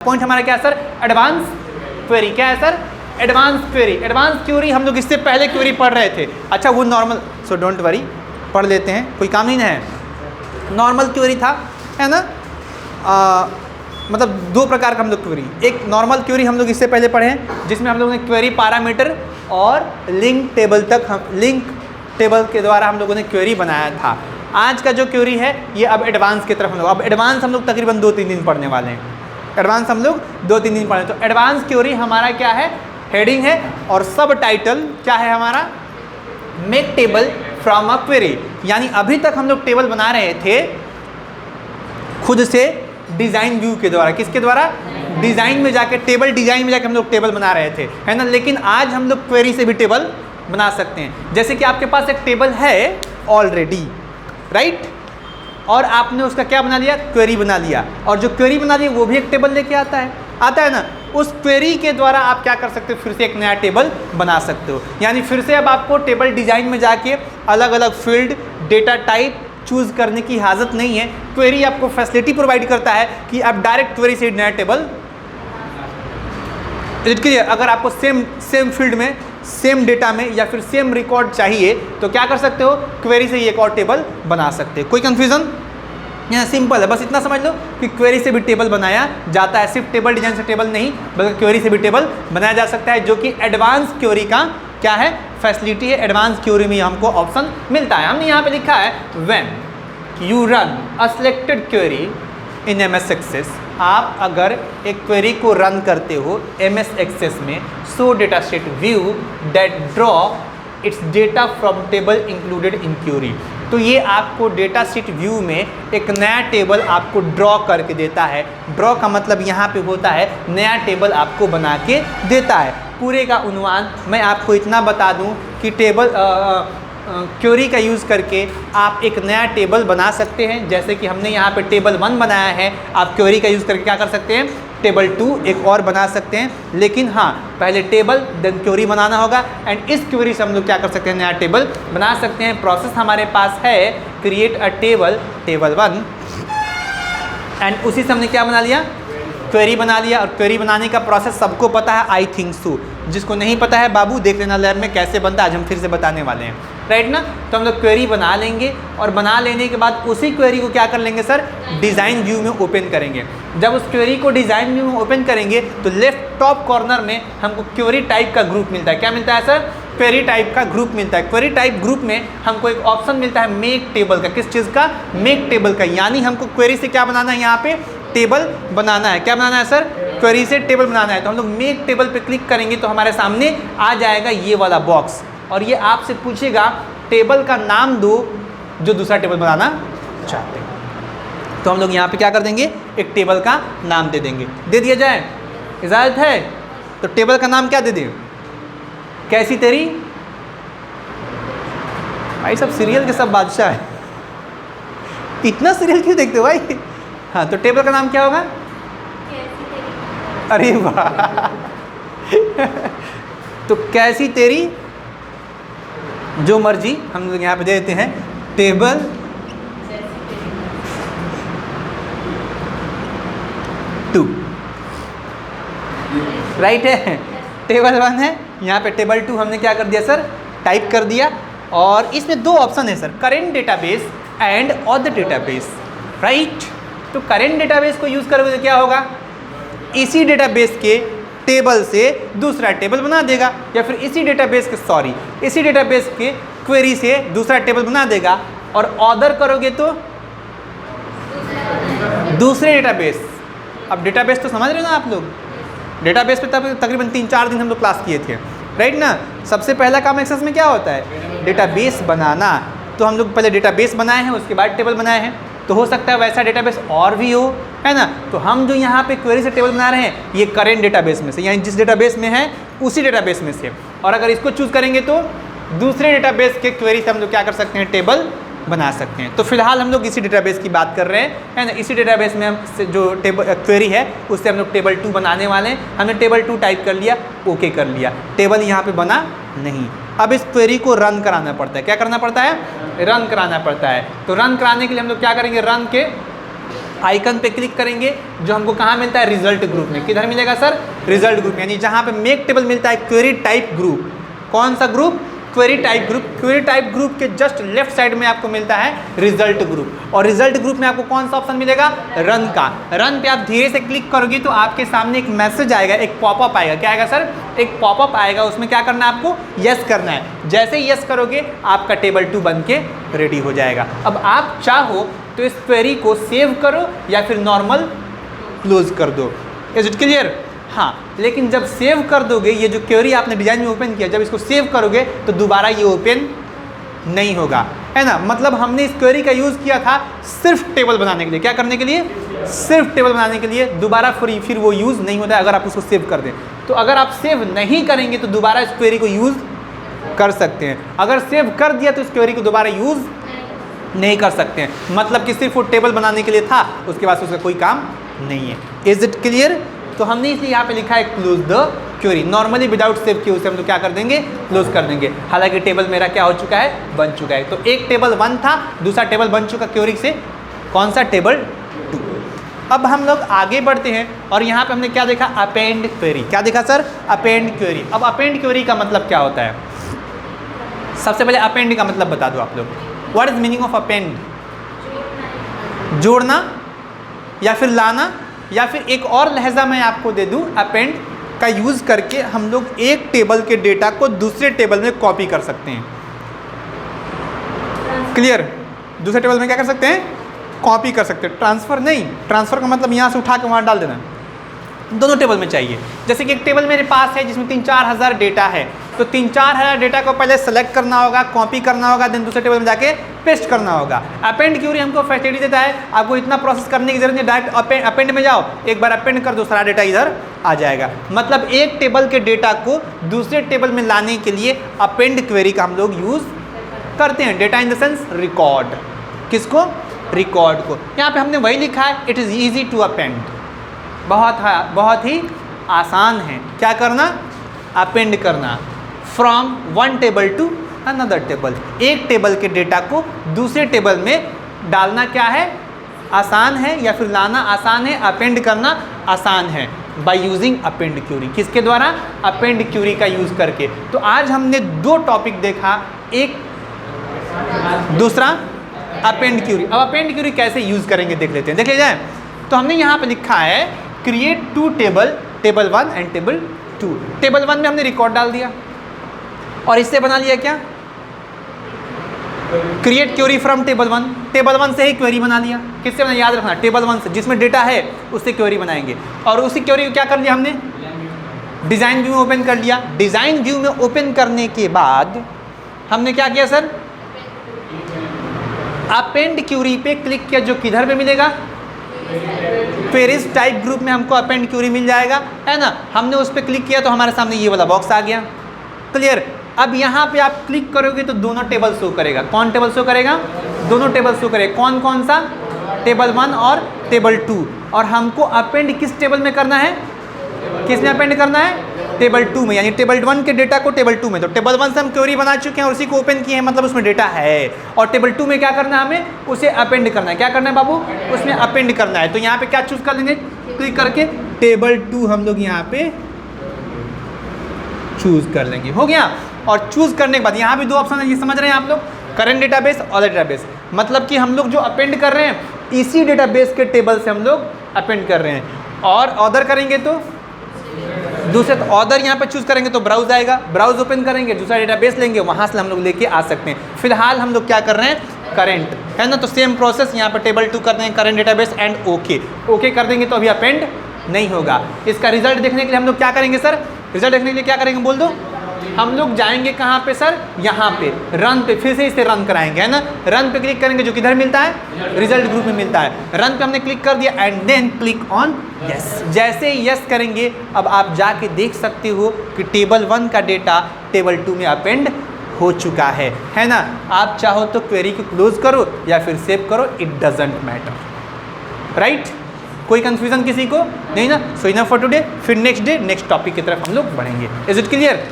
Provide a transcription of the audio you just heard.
Point हमारा क्या है सर, एडवांस क्वेरी। क्या है sir, advance query. Advance query हम लोग इससे पहले क्वेरी पढ़ रहे थे। अच्छा वो नॉर्मल, सो डोंट वरी, पढ़ लेते हैं, कोई काम नहीं है। नॉर्मल क्वेरी था, है ना, मतलब दो प्रकार का हम लोग क्वेरी, एक नॉर्मल क्वेरी हम लोग इससे पहले पढ़े हैं जिसमें हम लोगों ने क्वेरी पैरामीटर और लिंक टेबल तक, हम लिंक टेबल के द्वारा हम लोगों ने क्वेरी बनाया था। आज का जो क्वेरी है ये अब एडवांस की तरफ हम लोग, अब एडवांस हम लोग तकरीबन 2-3 दिन पढ़ने वाले हैं। एडवांस हम लोग 2-3 दिन पढ़े। तो एडवांस क्वेरी हमारा क्या है, हेडिंग है और सब टाइटल क्या है हमारा, make table from a query. यानी अभी तक हम लोग टेबल बना रहे थे खुद से डिज़ाइन व्यू के द्वारा। किसके द्वारा, डिज़ाइन में जाके, टेबल डिज़ाइन में जाके हम लोग टेबल बना रहे थे, है ना। लेकिन आज हम लोग क्वेरी से भी टेबल बना सकते हैं। जैसे कि आपके पास एक टेबल है ऑलरेडी, राइट, और आपने उसका क्या बना लिया, क्वेरी बना लिया, और जो क्वेरी बना लिया वो भी एक टेबल लेके आता है ना। उस क्वेरी के द्वारा आप क्या कर सकते हो, फिर से एक नया टेबल बना सकते हो। यानी फिर से अब आपको टेबल डिज़ाइन में जाके अलग अलग फील्ड, डेटा टाइप चूज़ करने की हाजत नहीं है। क्वेरी आपको फैसिलिटी प्रोवाइड करता है कि आप डायरेक्ट क्वेरी से नया टेबल एडिट कीजिए। अगर आपको सेम फील्ड में, सेम डेटा में या फिर सेम रिकॉर्ड चाहिए तो क्या कर सकते हो, क्वेरी से एक और टेबल बना सकते हो। कोई कंफ्यूजन, यहाँ सिंपल है, बस इतना समझ लो कि क्वेरी से भी टेबल बनाया जाता है। सिर्फ टेबल डिजाइन से टेबल नहीं, बल्कि क्वेरी से भी टेबल बनाया जा सकता है, जो कि एडवांस क्वेरी का क्या है, फैसिलिटी है। एडवांस क्वेरी में हमको ऑप्शन मिलता है। हमने यहाँ पे लिखा है when you run a selected query in MS access. आप अगर एक क्वेरी को रन करते हो MS एक्सेस में, सो data set view that draw it's data from table included in query. तो ये आपको डेटा शीट व्यू में एक नया टेबल आपको ड्रॉ करके देता है। ड्रॉ का मतलब यहाँ पे होता है नया टेबल आपको बना के देता है। पूरे का उन्वान मैं आपको इतना बता दूँ कि टेबल क्वेरी का यूज़ करके आप एक नया टेबल बना सकते हैं। जैसे कि हमने यहाँ पे टेबल 1 बनाया है, आप क्वेरी का यूज़ करके क्या कर सकते हैं, टेबल 2 एक और बना सकते हैं। लेकिन हाँ, पहले टेबल देन क्वेरी बनाना होगा, एंड इस क्वेरी से हम लोग क्या कर सकते हैं, नया टेबल बना सकते हैं। प्रोसेस हमारे पास है create a table, table 1, and उसी से हमने क्या बना लिया, क्वेरी बना लिया। और क्वेरी बनाने का प्रोसेस सबको पता है, आई थिंक सो। जिसको नहीं पता है बाबू देख लेना लैब में कैसे बनता है, आज हम फिर से बताने वाले हैं, राइट ना। तो हम लोग क्वेरी बना लेंगे और बना लेने के बाद उसी क्वेरी को क्या कर लेंगे सर, डिज़ाइन व्यू में ओपन करेंगे। जब उस क्वेरी को डिज़ाइन व्यू में ओपन करेंगे तो लेफ्ट टॉप कॉर्नर में हमको क्वेरी टाइप का ग्रुप मिलता है। क्या मिलता है सर, क्वेरी टाइप का ग्रुप मिलता है। क्वेरी टाइप ग्रुप में हमको एक ऑप्शन मिलता है मेक टेबल का। किस चीज़ का, मेक टेबल का। यानी हमको क्वेरी से क्या बनाना है, यहाँ पे टेबल बनाना है। क्या बनाना है सर, क्वेरी से टेबल बनाना है। तो हम लोग मेक टेबल पे क्लिक करेंगे तो हमारे सामने आ जाएगा ये वाला बॉक्स, और ये आपसे पूछेगा टेबल का नाम दो जो दूसरा टेबल बनाना चाहते हैं। तो हम लोग यहाँ पे क्या कर देंगे, एक टेबल का नाम दे देंगे। दे दिया जाए, इजाज़त है। तो टेबल का नाम क्या दे दें, कैसी तेरी, भाई सब सीरियल के सब बादशाह है, इतना सीरियल क्यों देखते हो भाई। हाँ, तो टेबल का नाम क्या होगा, अरे वाह तो कैसी तेरी, जो मर्जी हम लोग यहाँ पे दे देते हैं टेबल टू, राइट है। टेबल 1 है, यहाँ पे टेबल 2 हमने क्या कर दिया सर, टाइप कर दिया। और इसमें दो ऑप्शन है sir, current database and other database, right. तो करेंट डेटाबेस को यूज़ करोगे तो क्या होगा, इसी डेटाबेस के टेबल से दूसरा टेबल बना देगा, या फिर इसी डेटाबेस के क्वेरी से दूसरा टेबल बना देगा। और ऑर्डर करोगे तो दूसरे डेटाबेस। अब डेटाबेस तो समझ रहे हो ना आप लोग, डेटाबेस पे तब तकरीबन 3-4 दिन हम लोग क्लास किए थे, राइट ना। सबसे पहला काम एक्सेस में क्या होता है, डेटाबेस बनाना। तो हम लोग पहले डेटाबेस बनाए हैं, उसके बाद टेबल बनाए हैं। तो हो सकता है वैसा डेटाबेस और भी हो, है ना। तो हम जो यहाँ पे क्वेरी से टेबल बना रहे हैं, ये करेंट डेटाबेस में से, यानी जिस डेटाबेस में है उसी डेटाबेस में से। और अगर इसको चूज़ करेंगे तो दूसरे डेटाबेस के क्वेरी से हम लोग क्या कर सकते हैं, टेबल बना सकते हैं। तो फिलहाल हम लोग इसी डेटाबेस की बात कर रहे हैं, है ना। इसी डेटाबेस में हम जो टेबल क्वेरी है उससे हम लोग टेबल 2 बनाने वाले हैं। हमने टेबल 2 टाइप कर लिया, ओके कर लिया, टेबल यहाँ पे बना नहीं। अब इस क्वेरी को रन कराना पड़ता है। क्या करना पड़ता है, रन कराना पड़ता है। तो रन कराने के लिए हम लोग क्या करेंगे, रन के आइकन पे क्लिक करेंगे जो हमको कहाँ मिलता है, रिजल्ट ग्रुप में। किधर मिलेगा सर, रिजल्ट ग्रुप, यानी जहाँ पे मेक टेबल मिलता है क्वेरी टाइप ग्रुप। कौन सा group, query type group. Query type group के जस्ट लेफ्ट साइड में आपको मिलता है रिजल्ट ग्रुप, और रिजल्ट ग्रुप में आपको कौन सा ऑप्शन मिलेगा, रन का। रन पे आप धीरे से क्लिक करोगे तो आपके सामने एक मैसेज आएगा, एक पॉपअप आएगा। क्या आएगा सर, एक पॉपअप आएगा, उसमें क्या करना है आपको, यस करना है। जैसे ही यस करोगे आपका टेबल 2 बन के रेडी हो जाएगा। अब आप चाहो तो इस क्वेरी को सेव करो या फिर नॉर्मल क्लोज कर दो। Is it clear. हाँ, लेकिन जब सेव कर दोगे, ये जो क्वेरी आपने डिजाइन में ओपन किया, जब इसको सेव करोगे तो दोबारा ये ओपन नहीं होगा, है ना। मतलब हमने इस क्वेरी का यूज़ किया था सिर्फ टेबल बनाने के लिए। क्या करने के लिए, सिर्फ टेबल बनाने के लिए। दोबारा फिर वो यूज़ नहीं होता है अगर आप उसको सेव कर दें। तो अगर आप सेव नहीं करेंगे तो दोबारा इस क्वेरी को यूज़ कर सकते हैं। अगर सेव कर दिया तो इस क्वेरी को दोबारा यूज़ नहीं कर सकते हैं। मतलब कि सिर्फ वो टेबल बनाने के लिए था, उसके बाद उसका कोई काम नहीं है। Is it clear. तो हमने इसलिए यहाँ पे लिखा है close the query. Normally without save किए उसे हम लोग क्या कर देंगे, क्लोज कर देंगे। हालांकि टेबल मेरा क्या हो चुका है, बन चुका है। तो एक टेबल 1 था, दूसरा टेबल बन चुका क्वेरी से, कौन सा, टेबल 2। अब हम लोग आगे बढ़ते हैं और यहाँ पे हमने क्या देखा, अपेंड क्वेरी। क्या देखा सर, अपेंड क्वेरी। अब अपेंड क्वेरी का मतलब क्या होता है, सबसे पहले अपेंड का मतलब बता दो आप लोग। What is meaning of append, जोड़ना या फिर लाना, या फिर एक और लहजा मैं आपको दे दूं, अपेंड का यूज़ करके हम लोग एक टेबल के डेटा को दूसरे टेबल में कॉपी कर सकते हैं। क्लियर। दूसरे टेबल में क्या कर सकते हैं, कॉपी कर सकते हैं। ट्रांसफ़र नहीं, ट्रांसफ़र का मतलब यहाँ से उठा के वहाँ डाल देना, दोनों टेबल में चाहिए। जैसे कि एक टेबल मेरे पास है जिसमें 3-4 हज़ार डेटा है, तो 3-4 हज़ार डेटा को पहले सेलेक्ट करना होगा, कॉपी करना होगा, देन दूसरे टेबल में जाके पेस्ट करना होगा। अपेंड क्वेरी हमको फैसिलिटी देता है, आपको इतना प्रोसेस करने की जरूरत नहीं, डायरेक्ट अपेंड में जाओ, एक बार अपेंड कर दो, सारा डेटा इधर आ जाएगा। मतलब एक टेबल के डेटा को दूसरे टेबल में लाने के लिए अपेंड क्वेरी का हम लोग यूज़ करते हैं। Data in the sense record, किसको, रिकॉर्ड को। यहाँ पे हमने वही लिखा है, it is easy to append. बहुत ही आसान है क्या करना, अपेंड करना, from one table to another table. एक टेबल के डेटा को दूसरे टेबल में डालना क्या है, आसान है, या फिर लाना आसान है, अपेंड करना आसान है, बाय यूजिंग अपेंड क्वेरी। किसके द्वारा, अपेंड क्वेरी का यूज़ करके। तो आज हमने 2 टॉपिक देखा, एक दूसरा अपेंड क्वेरी। अब अपेंड क्वेरी कैसे यूज़ करेंगे देख लेते हैं, देख ले जाए। तो हमने यहाँ पे लिखा है create 2 table, table 1 and table 2। Table 1 में हमने रिकॉर्ड डाल दिया और इससे बना लिया क्या, create query from table 1। Table 1 से ही क्वेरी बना लिया। किससे बना, याद रखना, टेबल 1 से, जिसमें डेटा है उससे क्वेरी बनाएंगे। और उसी क्वेरी को क्या कर लिया हमने, डिज़ाइन व्यू में ओपन कर लिया। डिज़ाइन व्यू में ओपन करने के बाद हमने क्या किया सर, अपेंड क्वेरी पे क्लिक किया, जो किधर पे मिलेगा, क्वेरीज टाइप ग्रुप में हमको अपेंड क्वेरी मिल जाएगा, है ना। हमने उस पर क्लिक किया तो हमारे सामने ये वाला बॉक्स आ गया। क्लियर। अब यहाँ पे आप क्लिक करोगे तो दोनों टेबल शो करेगा। कौन टेबल शो करेगा, दोनों टेबल शो करेगा। कौन कौन सा, टेबल 1 और टेबल 2। और हमको अपेंड किस टेबल में करना है, किसमें अपेंड करना है, टेबल 2 में, यानी टेबल 1 के डेटा को टेबल 2 में। तो टेबल 1 से हम क्वेरी बना चुके हैं और उसी को ओपन किए हैं, मतलब उसमें डेटा है। और टेबल 2 में क्या करना है, हमें उसे अपेंड करना है। क्या करना है बाबू, उसमें अपेंड करना है। तो यहाँ पे क्या चूज़ कर लेंगे, क्लिक करके टेबल 2 हम लोग यहाँ पे चूज़ कर लेंगे। हो गया। और चूज़ करने के बाद यहाँ भी 2 ऑप्शन है, ये समझ रहे हैं आप लोग, करेंट डेटाबेस और डेटाबेस। मतलब कि हम लोग जो अपेंड कर रहे हैं इसी डेटाबेस के टेबल से हम लोग अपेंड कर रहे हैं। और ऑर्डर करेंगे तो दूसरे, तो ऑर्डर यहाँ पे चूज़ करेंगे तो ब्राउज आएगा, ब्राउज ओपन करेंगे, दूसरा डेटाबेस लेंगे, वहाँ से हम लोग लेके आ सकते हैं। फिलहाल हम लोग क्या कर रहे हैं, करेंट, है ना। तो सेम प्रोसेस यहाँ पे टेबल 2 कर देंगे, करेंट डेटाबेस एंड ओके कर देंगे तो अभी अपेंड नहीं होगा। इसका रिजल्ट देखने के लिए हम लोग क्या करेंगे सर, रिजल्ट देखने के लिए क्या करेंगे बोल दो, हम लोग जाएंगे कहाँ पे सर, यहाँ पे रन पे, फिर से इसे रन कराएंगे, है ना। रन पे क्लिक करेंगे, जो किधर मिलता है, रिजल्ट ग्रुप में मिलता है। रन पे हमने क्लिक कर दिया and then click on yes. जैसे ही यस करेंगे अब आप जाके देख सकते हो कि टेबल 1 का डेटा टेबल 2 में अपेंड हो चुका है ना। आप चाहो तो क्वेरी को क्लोज करो या फिर सेव करो, इट डजेंट मैटर, राइट। कोई कंफ्यूजन किसी को नहीं ना। सो इनफ फॉर टुडे, फिर नेक्स्ट डे नेक्स्ट टॉपिक की तरफ हम लोग बढ़ेंगे। Is it clear.